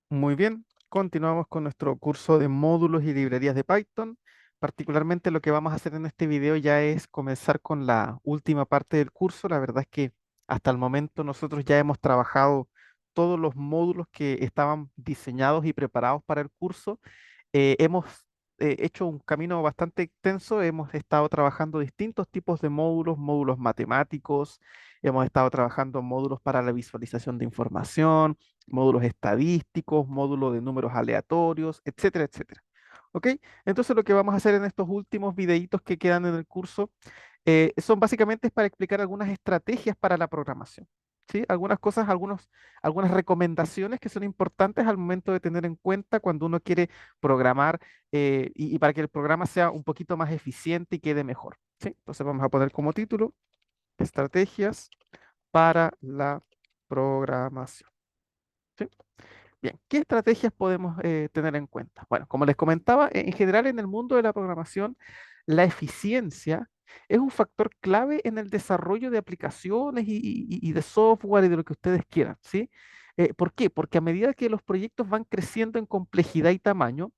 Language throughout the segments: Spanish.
Muy bien, continuamos con nuestro curso de módulos y librerías de Python. Particularmente lo que vamos a hacer en este video ya es comenzar con la última parte del curso. La verdad es que hasta el momento nosotros ya hemos trabajado todos los módulos que estaban diseñados y preparados para el curso. Hemos hecho un camino bastante extenso, hemos estado trabajando distintos tipos de módulos, módulos matemáticos, hemos estado trabajando módulos para la visualización de información, módulos estadísticos, módulos de números aleatorios, etcétera, etcétera. ¿Ok? Entonces lo que vamos a hacer en estos últimos videitos que quedan en el curso son básicamente para explicar algunas estrategias para la programación. ¿Sí? Algunas cosas, algunas recomendaciones que son importantes al momento de tener en cuenta cuando uno quiere programar y para que el programa sea un poquito más eficiente y quede mejor. ¿Sí? Entonces vamos a poner como título estrategias para la programación. ¿Sí? Bien, ¿qué estrategias podemos tener en cuenta? Bueno, como les comentaba, en general en el mundo de la programación, la eficiencia es un factor clave en el desarrollo de aplicaciones y de software y de lo que ustedes quieran, ¿sí? ¿Por qué? Porque a medida que los proyectos van creciendo en complejidad y tamaño,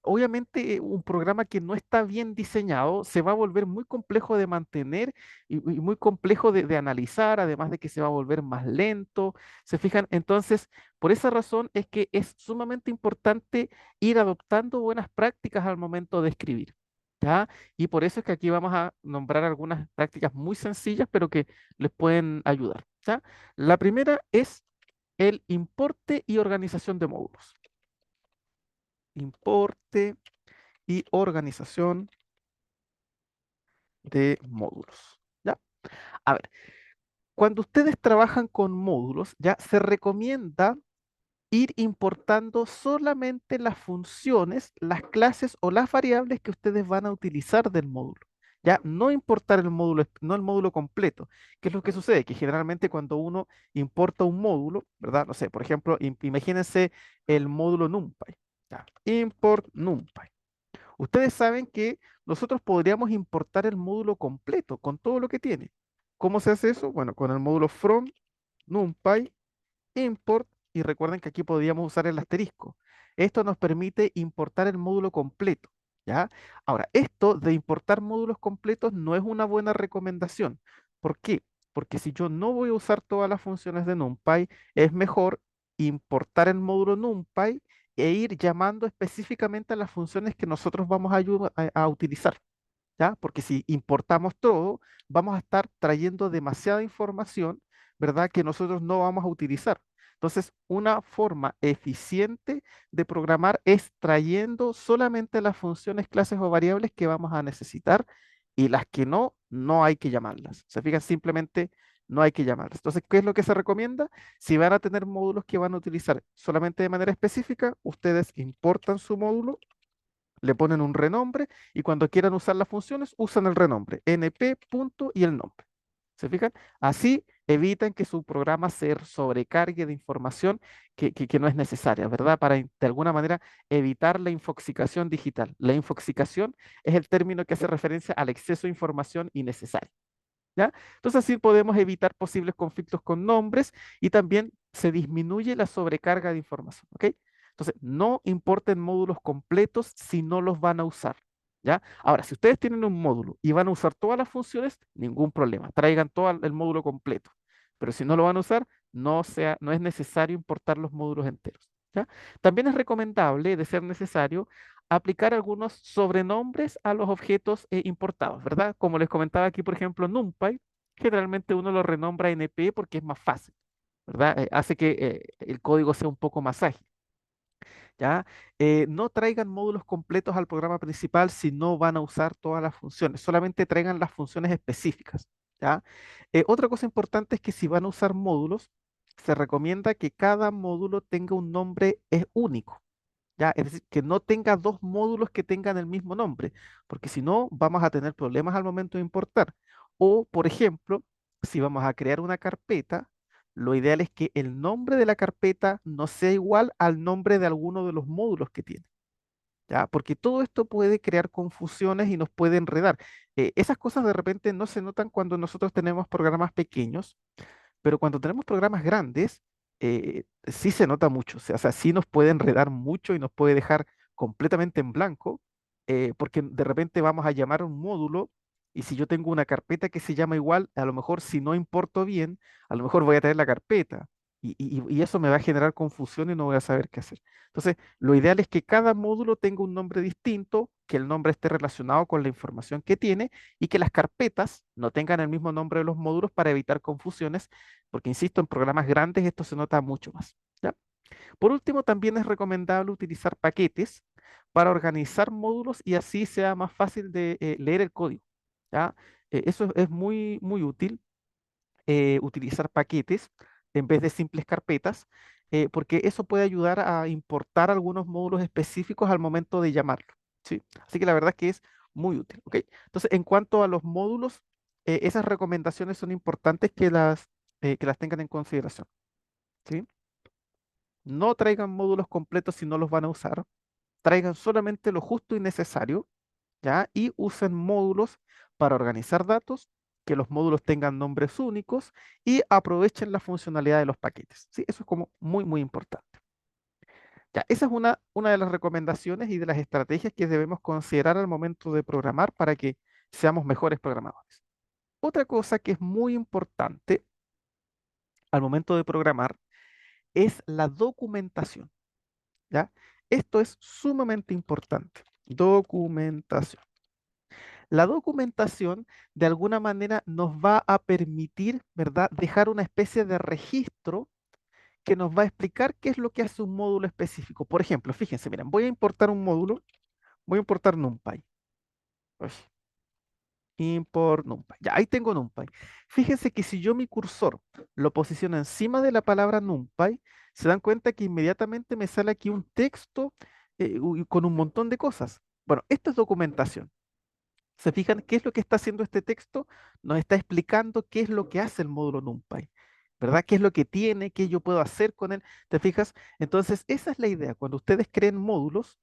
obviamente un programa que no está bien diseñado se va a volver muy complejo de mantener y muy complejo de analizar, además de que se va a volver más lento. ¿Se fijan? Entonces, por esa razón es que es sumamente importante ir adoptando buenas prácticas al momento de escribir. ¿Ya? Y por eso es que aquí vamos a nombrar algunas prácticas muy sencillas, pero que les pueden ayudar. ¿Ya? La primera es el importe y organización de módulos. Importe y organización de módulos. ¿Ya? A ver, cuando ustedes trabajan con módulos, ya se recomienda ir importando solamente las funciones, las clases o las variables que ustedes van a utilizar del módulo. Ya, no importar el módulo, no el módulo completo. ¿Qué es lo que sucede? Que generalmente cuando uno importa un módulo, ¿verdad? No sé, por ejemplo, imagínense el módulo NumPy. Ya, import NumPy. Ustedes saben que nosotros podríamos importar el módulo completo con todo lo que tiene. ¿Cómo se hace eso? Bueno, con el módulo from numpy import y recuerden que aquí podríamos usar el asterisco. Esto nos permite importar el módulo completo, ¿ya? Ahora, esto de importar módulos completos no es una buena recomendación. ¿Por qué? Porque si yo no voy a usar todas las funciones de NumPy, es mejor importar el módulo NumPy e ir llamando específicamente a las funciones que nosotros vamos a utilizar. ¿Ya? Porque si importamos todo, vamos a estar trayendo demasiada información, ¿verdad? Que nosotros no vamos a utilizar. Entonces, una forma eficiente de programar es trayendo solamente las funciones, clases o variables que vamos a necesitar y las que no, no hay que llamarlas. Se fijan, simplemente no hay que llamarlas. Entonces, ¿qué es lo que se recomienda? Si van a tener módulos que van a utilizar solamente de manera específica, ustedes importan su módulo, le ponen un renombre y cuando quieran usar las funciones usan el renombre, np punto y el nombre. ¿Se fijan? Así evitan que su programa se sobrecargue de información que no es necesaria, ¿verdad? Para de alguna manera evitar la infoxicación digital. La infoxicación es el término que hace referencia al exceso de información innecesaria. ¿Ya? Entonces así podemos evitar posibles conflictos con nombres y también se disminuye la sobrecarga de información, ¿ok? Entonces, no importen módulos completos si no los van a usar, ¿ya? Ahora, si ustedes tienen un módulo y van a usar todas las funciones, ningún problema, traigan todo el módulo completo. Pero si no lo van a usar, no es necesario importar los módulos enteros, ¿ya? También es recomendable, de ser necesario, aplicar algunos sobrenombres a los objetos importados, ¿verdad? Como les comentaba aquí, por ejemplo, NumPy, generalmente uno lo renombra NP porque es más fácil, ¿verdad? Hace que el código sea un poco más ágil, ¿ya? No traigan módulos completos al programa principal si no van a usar todas las funciones, solamente traigan las funciones específicas, ¿ya? Otra cosa importante es que si van a usar módulos, se recomienda que cada módulo tenga un nombre único. ¿Ya? Es decir, que no tenga dos módulos que tengan el mismo nombre, porque si no, vamos a tener problemas al momento de importar. O, por ejemplo, si vamos a crear una carpeta, lo ideal es que el nombre de la carpeta no sea igual al nombre de alguno de los módulos que tiene. ¿Ya? Porque todo esto puede crear confusiones y nos puede enredar. Esas cosas de repente no se notan cuando nosotros tenemos programas pequeños, pero cuando tenemos programas grandes, sí se nota mucho, o sea, sí nos puede enredar mucho y nos puede dejar completamente en blanco, porque de repente vamos a llamar a un módulo y si yo tengo una carpeta que se llama igual, a lo mejor si no importo bien, a lo mejor voy a tener la carpeta y eso me va a generar confusión y no voy a saber qué hacer. Entonces, lo ideal es que cada módulo tenga un nombre distinto, que el nombre esté relacionado con la información que tiene y que las carpetas no tengan el mismo nombre de los módulos para evitar confusiones, porque insisto, en programas grandes esto se nota mucho más. ¿Ya? Por último, también es recomendable utilizar paquetes para organizar módulos y así sea más fácil de leer el código. ¿Ya? Eso es muy, muy útil, utilizar paquetes en vez de simples carpetas, porque eso puede ayudar a importar algunos módulos específicos al momento de llamarlo. ¿Sí? Así que la verdad es que es muy útil. ¿Ok? Entonces, en cuanto a los módulos, esas recomendaciones son importantes que las tengan en consideración. ¿Sí? No traigan módulos completos si no los van a usar. Traigan solamente lo justo y necesario, ¿ya? Y usen módulos para organizar datos, que los módulos tengan nombres únicos y aprovechen la funcionalidad de los paquetes, ¿sí? Eso es como muy, muy importante. Ya, esa es una de las recomendaciones y de las estrategias que debemos considerar al momento de programar para que seamos mejores programadores. Otra cosa que es muy importante al momento de programar es la documentación, ¿ya? Esto es sumamente importante. Documentación. La documentación de alguna manera nos va a permitir, ¿verdad?, dejar una especie de registro que nos va a explicar qué es lo que hace un módulo específico. Por ejemplo, fíjense, miren, voy a importar un módulo, voy a importar NumPy. Uy, import NumPy. Ya, ahí tengo NumPy. Fíjense que si yo mi cursor lo posiciono encima de la palabra NumPy, se dan cuenta que inmediatamente me sale aquí un texto con un montón de cosas. Bueno, esto es documentación. ¿Se fijan qué es lo que está haciendo este texto? Nos está explicando qué es lo que hace el módulo NumPy, ¿verdad? ¿Qué es lo que tiene? ¿Qué yo puedo hacer con él? ¿Te fijas? Entonces, esa es la idea. Cuando ustedes creen módulos,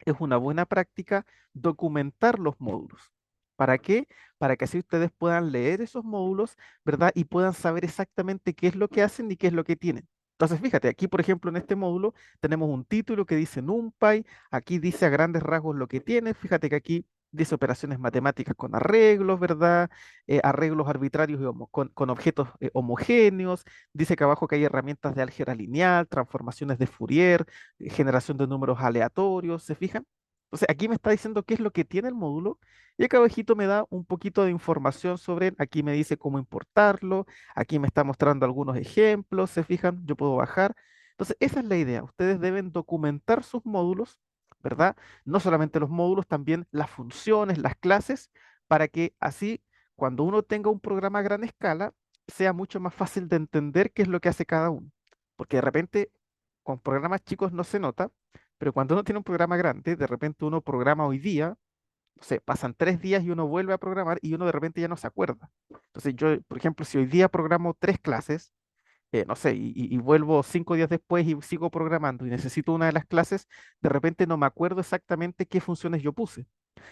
es una buena práctica documentar los módulos. ¿Para qué? Para que así ustedes puedan leer esos módulos, ¿verdad? Y puedan saber exactamente qué es lo que hacen y qué es lo que tienen. Entonces, fíjate, aquí, por ejemplo, en este módulo tenemos un título que dice NumPy, aquí dice a grandes rasgos lo que tiene, fíjate que aquí dice operaciones matemáticas con arreglos, ¿verdad? Arreglos arbitrarios y con objetos homogéneos, dice que abajo que hay herramientas de álgebra lineal, transformaciones de Fourier, generación de números aleatorios, ¿se fijan? Entonces aquí me está diciendo qué es lo que tiene el módulo y acá abajito me da un poquito de información sobre él. Aquí me dice cómo importarlo, aquí me está mostrando algunos ejemplos, ¿se fijan? Yo puedo bajar. Entonces esa es la idea. Ustedes deben documentar sus módulos, ¿verdad? No solamente los módulos, también las funciones, las clases, para que así cuando uno tenga un programa a gran escala, sea mucho más fácil de entender qué es lo que hace cada uno. Porque de repente con programas chicos no se nota, pero cuando uno tiene un programa grande, de repente uno programa hoy día, no sé, pasan 3 días y uno vuelve a programar y uno de repente ya no se acuerda. Entonces yo, por ejemplo, si hoy día programo 3 clases, no sé, y vuelvo 5 días después y sigo programando y necesito una de las clases, de repente no me acuerdo exactamente qué funciones yo puse.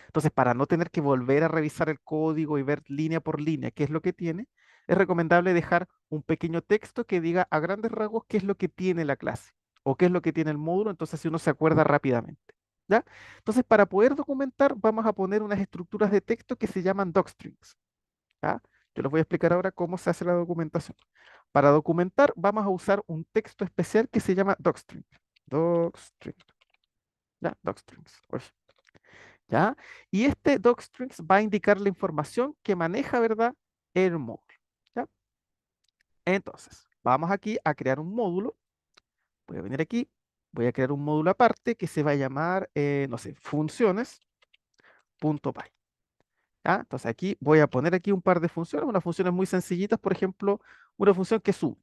Entonces, para no tener que volver a revisar el código y ver línea por línea qué es lo que tiene, es recomendable dejar un pequeño texto que diga a grandes rasgos qué es lo que tiene la clase o qué es lo que tiene el módulo, entonces si uno se acuerda rápidamente. ¿Ya? Entonces, para poder documentar, vamos a poner unas estructuras de texto que se llaman docstrings. ¿Ya? Yo les voy a explicar ahora cómo se hace la documentación. Para documentar, vamos a usar un texto especial que se llama docstring. Docstring. ¿Ya? Docstrings. Uy. ¿Ya? Y este docstrings va a indicar la información que maneja, ¿verdad? El módulo. ¿Ya? Entonces, vamos aquí a crear un módulo. Voy a venir aquí, voy a crear un módulo aparte que se va a llamar, no sé, funciones.py. ¿Ya? Entonces aquí voy a poner aquí un par de funciones, unas funciones muy sencillitas, por ejemplo, una función que suma.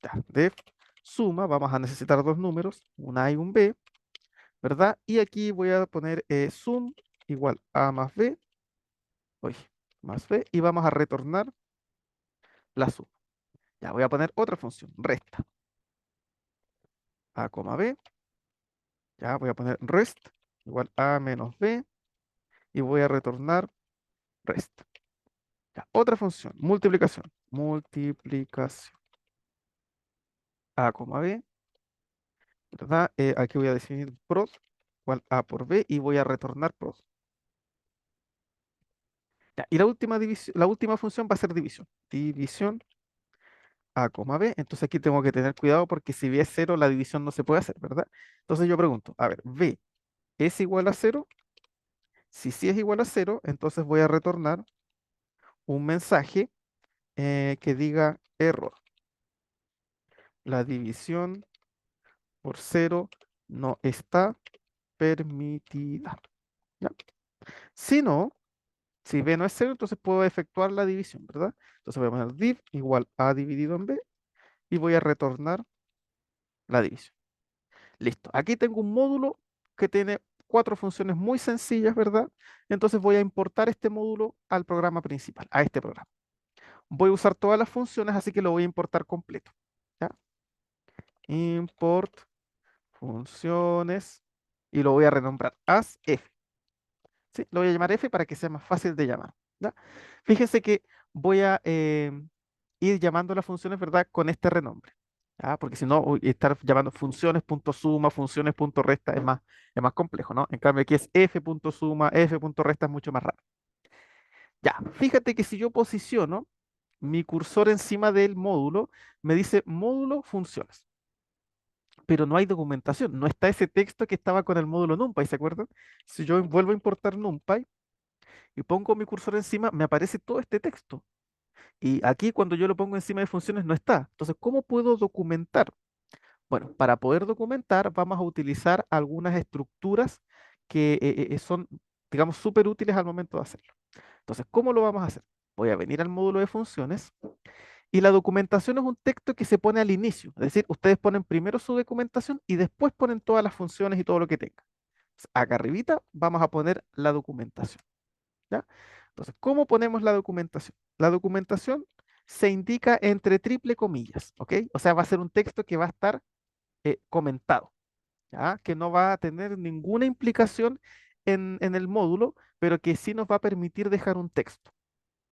¿Ya? Def suma, vamos a necesitar dos números, un A y un B, ¿verdad? Y aquí voy a poner sum igual A más B, oye, más B, y vamos a retornar la suma. Ya voy a poner otra función, resta. A, B, ya voy a poner rest igual A menos B y voy a retornar rest. Ya, otra función, multiplicación. Multiplicación. A, B, ¿verdad? Aquí voy a definir prod igual A por B y voy a retornar prod. Ya, y la última división, la última función va a ser división. División A, B. Entonces aquí tengo que tener cuidado porque si B es cero, la división no se puede hacer, ¿verdad? Entonces yo pregunto, a ver, B es igual a cero. Si sí es igual a cero, entonces voy a retornar un mensaje que diga error. La división por cero no está permitida. ¿Ya? Si no, si B no es cero, entonces puedo efectuar la división, ¿verdad? Entonces voy a poner div igual A dividido en B y voy a retornar la división. Listo. Aquí tengo un módulo que tiene cuatro funciones muy sencillas, ¿verdad? Entonces voy a importar este módulo al programa principal, a este programa. Voy a usar todas las funciones, así que lo voy a importar completo. ¿Ya? Import funciones y lo voy a renombrar as f. ¿Sí? Lo voy a llamar f para que sea más fácil de llamar. ¿Ya? Fíjense que voy a ir llamando las funciones, ¿verdad? Con este renombre. ¿Ya? Porque si no, estar llamando funciones.suma, funciones.resta es más complejo, ¿no? En cambio aquí es f.suma, f.resta es mucho más rápido. Ya, fíjate que si yo posiciono mi cursor encima del módulo, me dice módulo funciones, pero no hay documentación, no está ese texto que estaba con el módulo NumPy, ¿se acuerdan? Si yo vuelvo a importar NumPy y pongo mi cursor encima, me aparece todo este texto. Y aquí cuando yo lo pongo encima de funciones no está. Entonces, ¿cómo puedo documentar? Bueno, para poder documentar vamos a utilizar algunas estructuras que son, digamos, súper útiles al momento de hacerlo. Entonces, ¿cómo lo vamos a hacer? Voy a venir al módulo de funciones y la documentación es un texto que se pone al inicio. Es decir, ustedes ponen primero su documentación y después ponen todas las funciones y todo lo que tenga. Acá arribita vamos a poner la documentación. ¿Ya? Entonces, ¿cómo ponemos la documentación? La documentación se indica entre triple comillas, ¿ok? O sea, va a ser un texto que va a estar comentado, ¿ya? Que no va a tener ninguna implicación en el módulo, pero que sí nos va a permitir dejar un texto,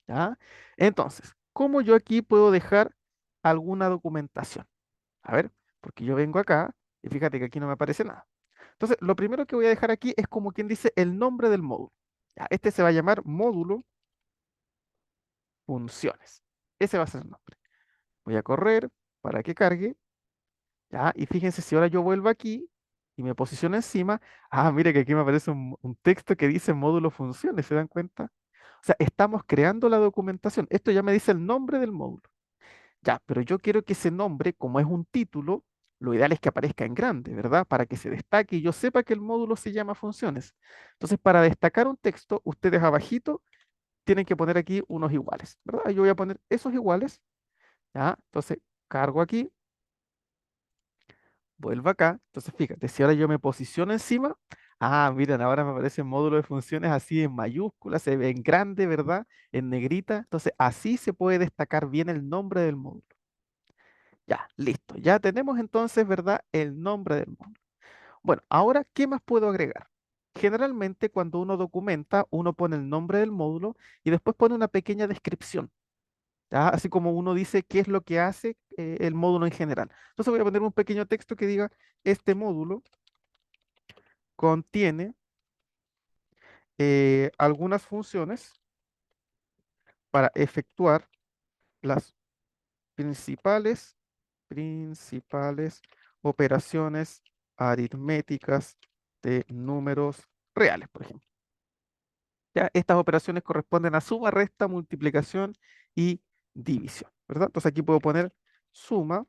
¿ya? Entonces, ¿cómo yo aquí puedo dejar alguna documentación? A ver, porque yo vengo acá y fíjate que aquí no me aparece nada. Entonces, lo primero que voy a dejar aquí es como quien dice el nombre del módulo. ¿Ya? Este se va a llamar módulo funciones. Ese va a ser el nombre. Voy a correr para que cargue. ¿Ya? Y fíjense, si ahora yo vuelvo aquí y me posiciono encima, mire que aquí me aparece un texto que dice módulo funciones, ¿se dan cuenta? O sea, estamos creando la documentación. Esto ya me dice el nombre del módulo. Ya, pero yo quiero que ese nombre, como es un título, lo ideal es que aparezca en grande, ¿verdad? Para que se destaque y yo sepa que el módulo se llama funciones. Entonces, para destacar un texto, ustedes abajito tienen que poner aquí unos iguales, ¿verdad? Yo voy a poner esos iguales, ¿ya? Entonces, cargo aquí, vuelvo acá. Entonces, fíjate, si ahora yo me posiciono encima, miren, ahora me aparece el módulo de funciones así en mayúsculas, se ve en grande, ¿verdad? En negrita. Entonces, así se puede destacar bien el nombre del módulo. Ya, listo. Ya tenemos entonces, ¿verdad? El nombre del módulo. Bueno, ahora, ¿qué más puedo agregar? Generalmente, cuando uno documenta, uno pone el nombre del módulo y después pone una pequeña descripción. ¿Ya? Así como uno dice qué es lo que hace el módulo en general. Entonces voy a poner un pequeño texto que diga, este módulo contiene algunas funciones para efectuar las principales, principales operaciones aritméticas de números reales, por ejemplo. Ya, estas operaciones corresponden a suma, resta, multiplicación y división, ¿verdad? Entonces aquí puedo poner suma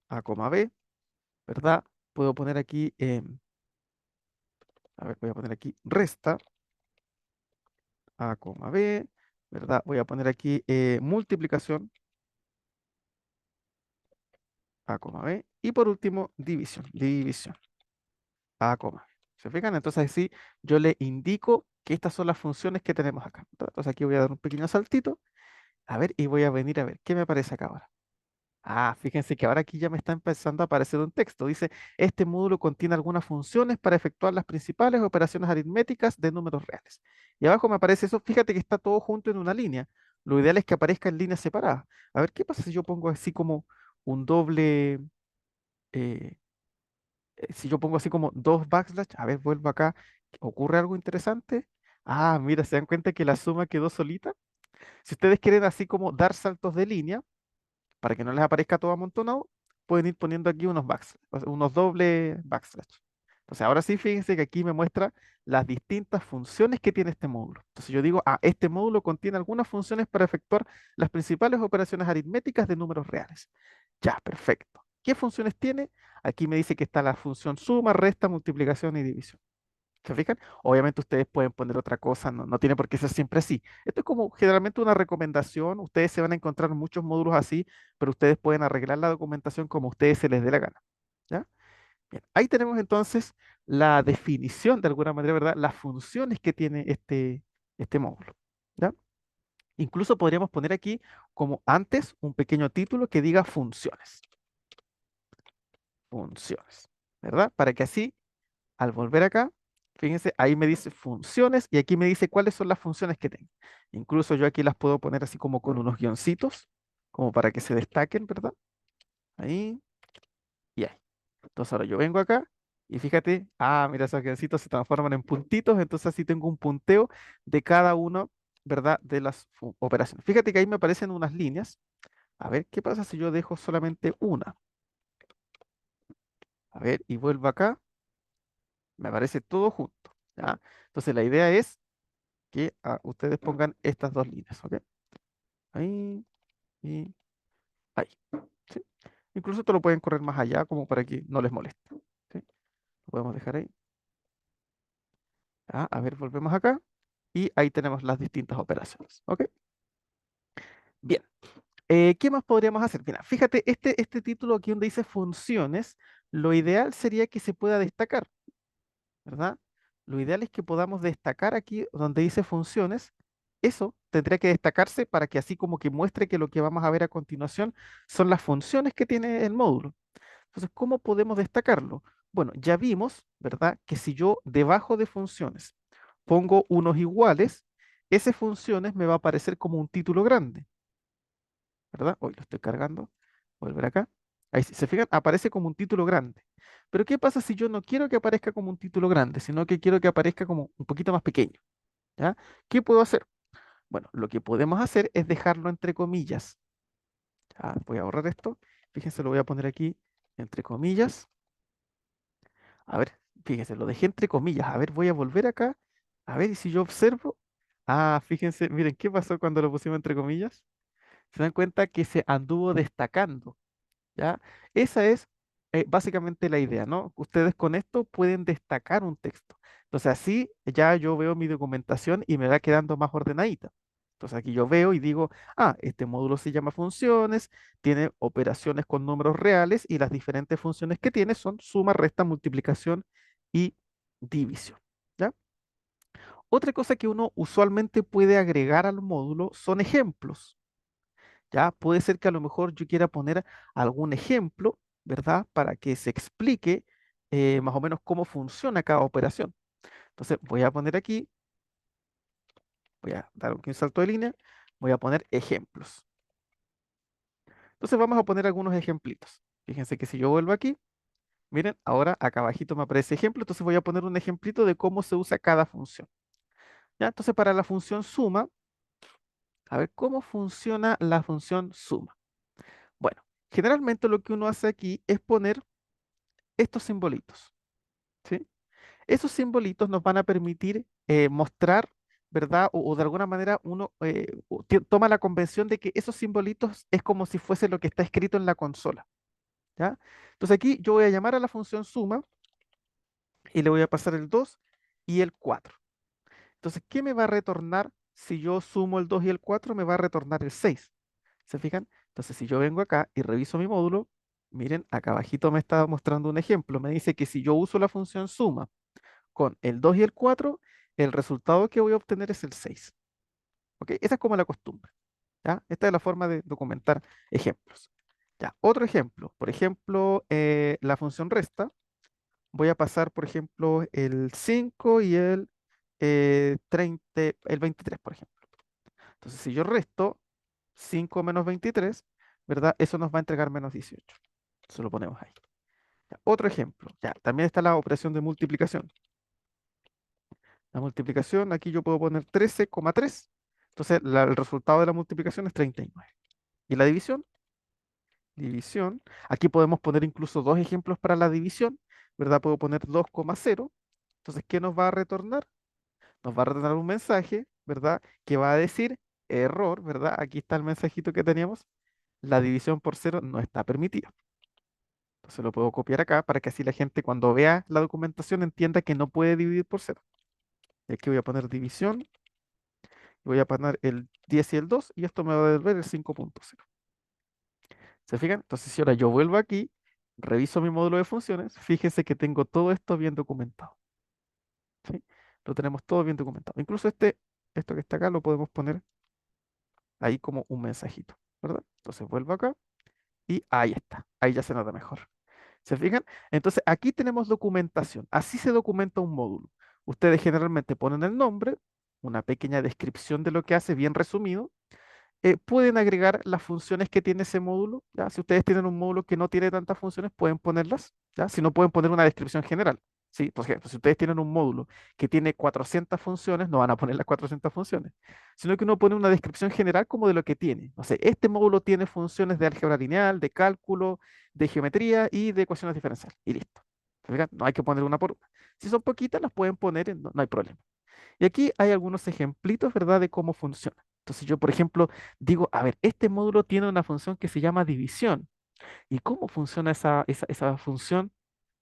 a, b, ¿verdad? Puedo poner aquí, a ver, voy a poner aquí resta a, b, ¿verdad? Voy a poner aquí multiplicación a, b. Y por último, división, división a, B. ¿Se fijan? Entonces así yo le indico que estas son las funciones que tenemos acá. Entonces aquí voy a dar un pequeño saltito, a ver, y voy a venir a ver qué me aparece acá ahora. Fíjense que ahora aquí ya me está empezando a aparecer un texto. Dice, este módulo contiene algunas funciones para efectuar las principales operaciones aritméticas de números reales. Y abajo me aparece eso. Fíjate que está todo junto en una línea. Lo ideal es que aparezca en líneas separadas. A ver, ¿qué pasa si yo pongo así como un doble? eh, si yo pongo así como dos backslash, a ver, vuelvo acá, ¿ocurre algo interesante? Ah, mira, ¿se dan cuenta que la suma quedó solita? Si ustedes quieren así como dar saltos de línea, para que no les aparezca todo amontonado, pueden ir poniendo aquí unos backslash, o sea, unos doble backslash. Entonces, ahora sí, fíjense que aquí me muestra las distintas funciones que tiene este módulo. Entonces, yo digo, ah, este módulo contiene algunas funciones para efectuar las principales operaciones aritméticas de números reales. Ya, perfecto. ¿Qué funciones tiene? Aquí me dice que está la función suma, resta, multiplicación y división. ¿Se fijan? Obviamente ustedes pueden poner otra cosa, no tiene por qué ser siempre así. Esto es como generalmente una recomendación, ustedes se van a encontrar muchos módulos así, pero ustedes pueden arreglar la documentación como a ustedes se les dé la gana. ¿Ya? Bien, ahí tenemos entonces la definición de alguna manera, ¿verdad? Las funciones que tiene este módulo. ¿Ya? Incluso podríamos poner aquí como antes un pequeño título que diga funciones. Funciones, ¿verdad? Para que así al volver acá, fíjense, ahí me dice funciones y aquí me dice cuáles son las funciones que tengo. Incluso yo aquí las puedo poner así como con unos guioncitos, como para que se destaquen, ¿verdad? Ahí y ahí. Entonces ahora yo vengo acá y fíjate, ah, mira, esos guioncitos se transforman en puntitos, entonces así tengo un punteo de cada uno, ¿verdad? De las operaciones. Fíjate que ahí me aparecen unas líneas. A ver, ¿qué pasa si yo dejo solamente una? A ver, y vuelvo acá, me aparece todo junto, ¿ya? Entonces la idea es que ustedes pongan estas dos líneas, ¿ok? Ahí y ahí. ¿Sí? Incluso esto lo pueden correr más allá como para que no les moleste. ¿Sí? Lo podemos dejar ahí. A ver, volvemos acá y ahí tenemos las distintas operaciones, ¿ok? Bien, ¿qué más podríamos hacer? Mira, fíjate, este título aquí donde dice funciones, lo ideal sería que se pueda destacar, ¿verdad? Lo ideal es que podamos destacar aquí donde dice funciones. Eso tendría que destacarse para que así como que muestre que lo que vamos a ver a continuación son las funciones que tiene el módulo. Entonces, ¿cómo podemos destacarlo? Bueno, ya vimos, ¿verdad? Que si yo debajo de funciones pongo unos iguales, ese funciones me va a aparecer como un título grande, ¿verdad? Hoy lo estoy cargando. Volver acá. Ahí, si se fijan, aparece como un título grande. Pero ¿qué pasa si yo no quiero que aparezca como un título grande, sino que quiero que aparezca como un poquito más pequeño? ¿Ya? ¿Qué puedo hacer? Bueno, lo que podemos hacer es dejarlo entre comillas. Ya, voy a borrar esto. Fíjense, lo voy a poner aquí entre comillas. A ver, fíjense, lo dejé entre comillas. A ver, voy a volver acá. A ver, y si yo observo. Ah, fíjense, miren, ¿qué pasó cuando lo pusimos entre comillas? Se dan cuenta que se anduvo destacando. ¿Ya? Esa es básicamente la idea, ¿no? Ustedes con esto pueden destacar un texto. Entonces así ya yo veo mi documentación y me va quedando más ordenadita. Entonces aquí yo veo y digo, ah, este módulo se llama funciones, tiene operaciones con números reales y las diferentes funciones que tiene son suma, resta, multiplicación y división. ¿Ya? Otra cosa que uno usualmente puede agregar al módulo son ejemplos. ¿Ya? Puede ser que a lo mejor yo quiera poner algún ejemplo, ¿verdad? Para que se explique más o menos cómo funciona cada operación. Entonces voy a poner aquí, voy a dar un salto de línea, voy a poner ejemplos. Entonces vamos a poner algunos ejemplitos. Fíjense que si yo vuelvo aquí, miren, ahora acá abajito me aparece ejemplo, entonces voy a poner un ejemplito de cómo se usa cada función. ¿Ya? Entonces para la función suma, a ver cómo funciona la función suma. Bueno, generalmente lo que uno hace aquí es poner estos simbolitos. ¿Sí? Esos simbolitos nos van a permitir mostrar, ¿verdad? O de alguna manera uno toma la convención de que esos simbolitos es como si fuese lo que está escrito en la consola, ¿ya? Entonces aquí yo voy a llamar a la función suma y le voy a pasar el 2 y el 4. Entonces, ¿qué me va a retornar si yo sumo el 2 y el 4? Me va a retornar el 6. ¿Se fijan? Entonces, si yo vengo acá y reviso mi módulo, miren, acá abajito me está mostrando un ejemplo. Me dice que si yo uso la función suma con el 2 y el 4, el resultado que voy a obtener es el 6. ¿Ok? Esa es como la costumbre. ¿Ya? Esta es la forma de documentar ejemplos. Ya, otro ejemplo. Por ejemplo, la función resta. Voy a pasar, por ejemplo, el 5 y el 30, el 23, por ejemplo. Entonces, si yo resto 5 menos 23, ¿verdad? Eso nos va a entregar menos 18. Eso lo ponemos ahí. Otro ejemplo, ya, también está la operación de multiplicación. La multiplicación, aquí yo puedo poner 13,3. Entonces, el resultado de la multiplicación es 39. ¿Y la división? División. Aquí podemos poner incluso dos ejemplos para la división, ¿verdad? Puedo poner 2,0. Entonces, ¿qué nos va a retornar? Nos va a retornar un mensaje, ¿verdad? Que va a decir error, ¿verdad? Aquí está el mensajito que teníamos. La división por cero no está permitida. Entonces lo puedo copiar acá para que así la gente cuando vea la documentación entienda que no puede dividir por cero. Y aquí voy a poner división, voy a poner el 10 y el 2 y esto me va a devolver el 5,0. ¿Se fijan? Entonces si ahora yo vuelvo aquí, reviso mi módulo de funciones, fíjense que tengo todo esto bien documentado. ¿Sí? Lo tenemos todo bien documentado. Incluso esto que está acá lo podemos poner ahí como un mensajito, ¿verdad? Entonces vuelvo acá y ahí está. Ahí ya se nota mejor. ¿Se fijan? Entonces aquí tenemos documentación. Así se documenta un módulo. Ustedes generalmente ponen el nombre, una pequeña descripción de lo que hace, bien resumido, pueden agregar las funciones que tiene ese módulo, ¿ya? Si ustedes tienen un módulo que no tiene tantas funciones, pueden ponerlas, ¿ya? Si no, pueden poner una descripción general, ¿sí? Por ejemplo, si ustedes tienen un módulo que tiene 400 funciones, no van a poner las 400 funciones, sino que uno pone una descripción general como de lo que tiene. O sea, este módulo tiene funciones de álgebra lineal, de cálculo, de geometría y de ecuaciones diferenciales, y listo. ¿Se fijan? No hay que poner una por una. Si son poquitas, las pueden poner, no hay problema. Y aquí hay algunos ejemplitos, ¿verdad?, de cómo funciona. Entonces yo, por ejemplo, digo, a ver, este módulo tiene una función que se llama división. ¿Y cómo funciona esa función?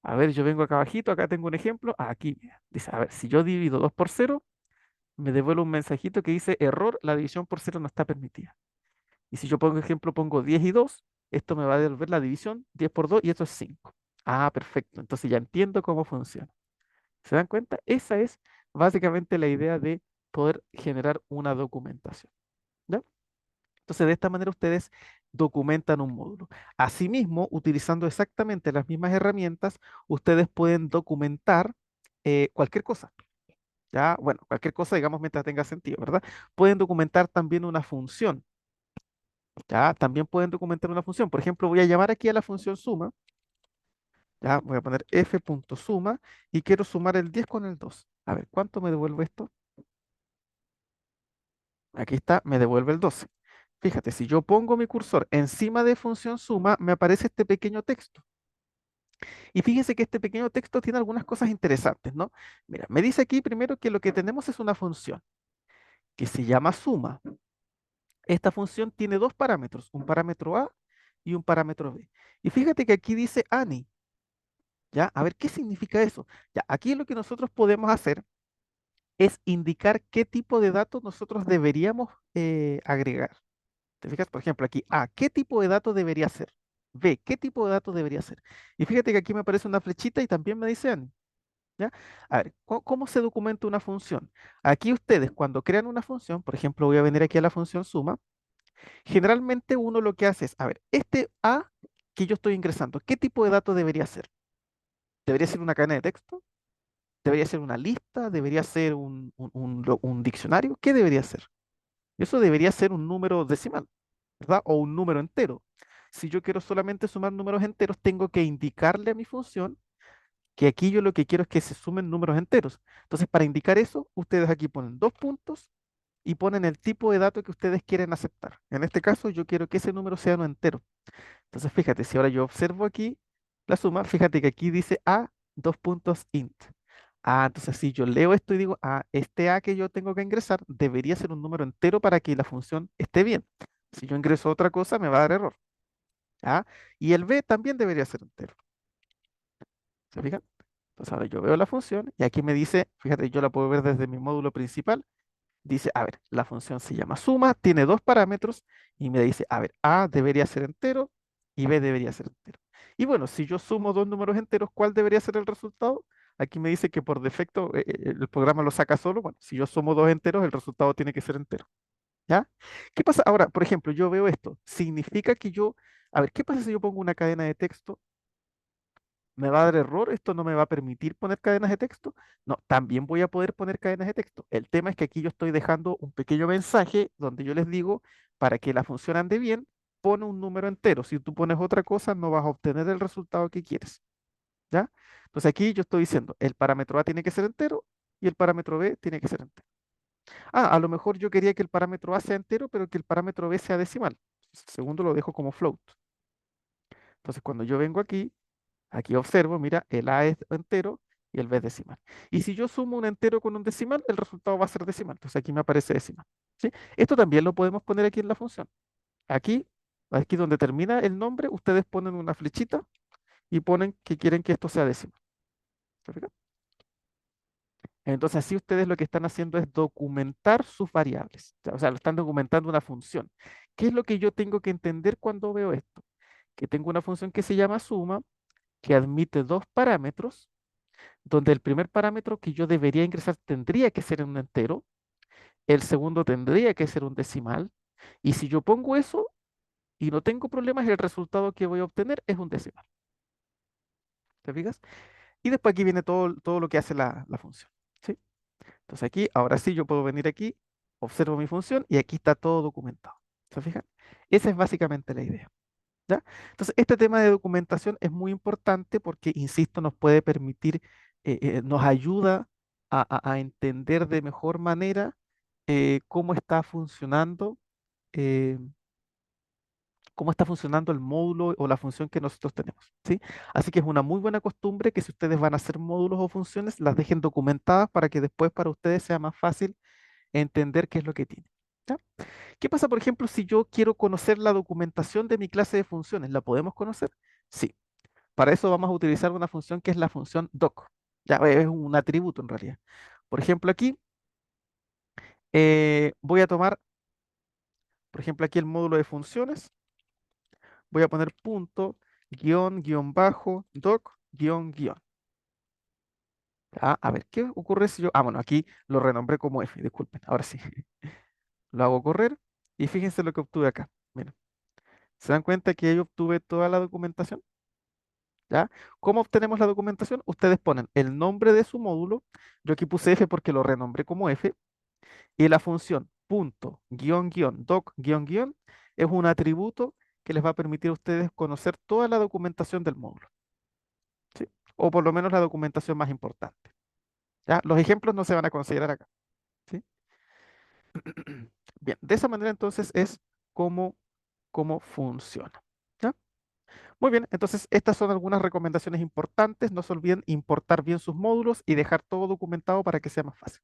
A ver, yo vengo acá abajito, acá tengo un ejemplo. Aquí, mira, dice, a ver, si yo divido 2 por cero, me devuelve un mensajito que dice, error, la división por cero no está permitida. Y si yo pongo ejemplo, pongo 10 y 2, esto me va a devolver la división, 10 por 2 y esto es 5. Ah, perfecto. Entonces ya entiendo cómo funciona. ¿Se dan cuenta? Esa es básicamente la idea de poder generar una documentación. ¿Ya? Entonces, de esta manera ustedes documentan un módulo. Asimismo, utilizando exactamente las mismas herramientas, ustedes pueden documentar cualquier cosa. ¿Ya? Bueno, cualquier cosa, digamos, mientras tenga sentido, ¿verdad? Pueden documentar también una función. ¿Ya? También pueden documentar una función. Por ejemplo, voy a llamar aquí a la función suma. Ya, voy a poner f.suma y quiero sumar el 10 con el 2. A ver, ¿cuánto me devuelve esto? Aquí está, me devuelve el 12. Fíjate, si yo pongo mi cursor encima de función suma, me aparece este pequeño texto. Y fíjense que este pequeño texto tiene algunas cosas interesantes, ¿no? Mira, me dice aquí primero que lo que tenemos es una función que se llama suma. Esta función tiene dos parámetros, un parámetro A y un parámetro B. Y fíjate que aquí dice ANI, ¿ya? A ver, ¿qué significa eso? Ya, aquí lo que nosotros podemos hacer es indicar qué tipo de datos nosotros deberíamos agregar. ¿Te fijas? Por ejemplo, aquí, A, ¿qué tipo de dato debería ser? B, ¿qué tipo de dato debería ser? Y fíjate que aquí me aparece una flechita y también me dice ANI, ¿ya? A ver, ¿cómo se documenta una función? Aquí ustedes, cuando crean una función, por ejemplo, voy a venir aquí a la función suma, generalmente uno lo que hace es, a ver, este A que yo estoy ingresando, ¿qué tipo de dato debería ser? ¿Debería ser una cadena de texto? ¿Debería ser una lista? ¿Debería ser un diccionario? ¿Qué debería ser? Eso debería ser un número decimal, ¿verdad? O un número entero. Si yo quiero solamente sumar números enteros, tengo que indicarle a mi función que aquí yo lo que quiero es que se sumen números enteros. Entonces, para indicar eso, ustedes aquí ponen dos puntos y ponen el tipo de dato que ustedes quieren aceptar. En este caso, yo quiero que ese número sea no entero. Entonces, fíjate, si ahora yo observo aquí la suma, fíjate que aquí dice A, dos puntos int. Ah, entonces si yo leo esto y digo, ah, este A que yo tengo que ingresar debería ser un número entero para que la función esté bien. Si yo ingreso otra cosa, me va a dar error. ¿Ah? Y el B también debería ser entero. ¿Se fijan? Entonces ahora yo veo la función y aquí me dice, fíjate, yo la puedo ver desde mi módulo principal. Dice, a ver, la función se llama suma, tiene dos parámetros y me dice, a ver, A debería ser entero y B debería ser entero. Y bueno, si yo sumo dos números enteros, ¿cuál debería ser el resultado? Aquí me dice que por defecto el programa lo saca solo. Bueno, si yo sumo dos enteros, el resultado tiene que ser entero. ¿Ya? ¿Qué pasa? Ahora, por ejemplo, yo veo esto. Significa que yo, a ver, ¿qué pasa si yo pongo una cadena de texto? ¿Me va a dar error? ¿Esto no me va a permitir poner cadenas de texto? No, también voy a poder poner cadenas de texto. El tema es que aquí yo estoy dejando un pequeño mensaje donde yo les digo, para que la función ande bien, pone un número entero. Si tú pones otra cosa, no vas a obtener el resultado que quieres. ¿Ya? Entonces aquí yo estoy diciendo, el parámetro A tiene que ser entero y el parámetro B tiene que ser entero. Ah, a lo mejor yo quería que el parámetro A sea entero, pero que el parámetro B sea decimal. El segundo lo dejo como float. Entonces cuando yo vengo aquí, aquí observo, mira, el A es entero y el B es decimal. Y si yo sumo un entero con un decimal, el resultado va a ser decimal. Entonces aquí me aparece decimal. ¿Sí? Esto también lo podemos poner aquí en la función. Aquí, aquí donde termina el nombre, ustedes ponen una flechita y ponen que quieren que esto sea decimal. ¿Se fijan? Entonces así ustedes lo que están haciendo es documentar sus variables. O sea, lo están documentando una función. ¿Qué es lo que yo tengo que entender cuando veo esto? Que tengo una función que se llama suma, que admite dos parámetros, donde el primer parámetro que yo debería ingresar tendría que ser un entero, el segundo tendría que ser un decimal, y si yo pongo eso y no tengo problemas, el resultado que voy a obtener es un decimal. ¿Te fijas? Y después aquí viene todo lo que hace la función. ¿Sí? Entonces aquí, ahora sí, yo puedo venir aquí, observo mi función y aquí está todo documentado. ¿Se fijan? Esa es básicamente la idea. ¿Ya? Entonces, este tema de documentación es muy importante porque, insisto, nos puede permitir, nos ayuda a entender de mejor manera cómo está funcionando, eh, cómo está funcionando el módulo o la función que nosotros tenemos, ¿sí? Así que es una muy buena costumbre que si ustedes van a hacer módulos o funciones, las dejen documentadas para que después para ustedes sea más fácil entender qué es lo que tienen. ¿Ya? ¿Qué pasa, por ejemplo, si yo quiero conocer la documentación de mi clase de funciones? ¿La podemos conocer? Sí. Para eso vamos a utilizar una función que es la función doc. Ya es un atributo en realidad. Por ejemplo, aquí voy a tomar, por ejemplo, aquí el módulo de funciones. Voy a poner punto, guión, guión bajo, doc, guión, guión. A ver, ¿qué ocurre si yo... Ah, bueno, aquí lo renombré como F, disculpen, ahora sí. Lo hago correr y fíjense lo que obtuve acá. Miren, ¿se dan cuenta que ahí obtuve toda la documentación? ¿Ya? ¿Cómo obtenemos la documentación? Ustedes ponen el nombre de su módulo. Yo aquí puse F porque lo renombré como F. Y la función punto, guión, guión, doc, guión, guión, es un atributo que les va a permitir a ustedes conocer toda la documentación del módulo. ¿Sí? O por lo menos la documentación más importante. ¿Ya? Los ejemplos no se van a considerar acá. ¿Sí? Bien, de esa manera entonces es como, cómo funciona. ¿Ya? Muy bien, entonces estas son algunas recomendaciones importantes. No se olviden importar bien sus módulos y dejar todo documentado para que sea más fácil.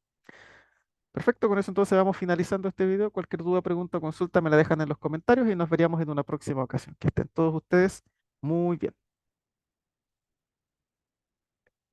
Perfecto, con eso entonces vamos finalizando este video. Cualquier duda, pregunta o consulta me la dejan en los comentarios y nos veríamos en una próxima ocasión. Que estén todos ustedes muy bien.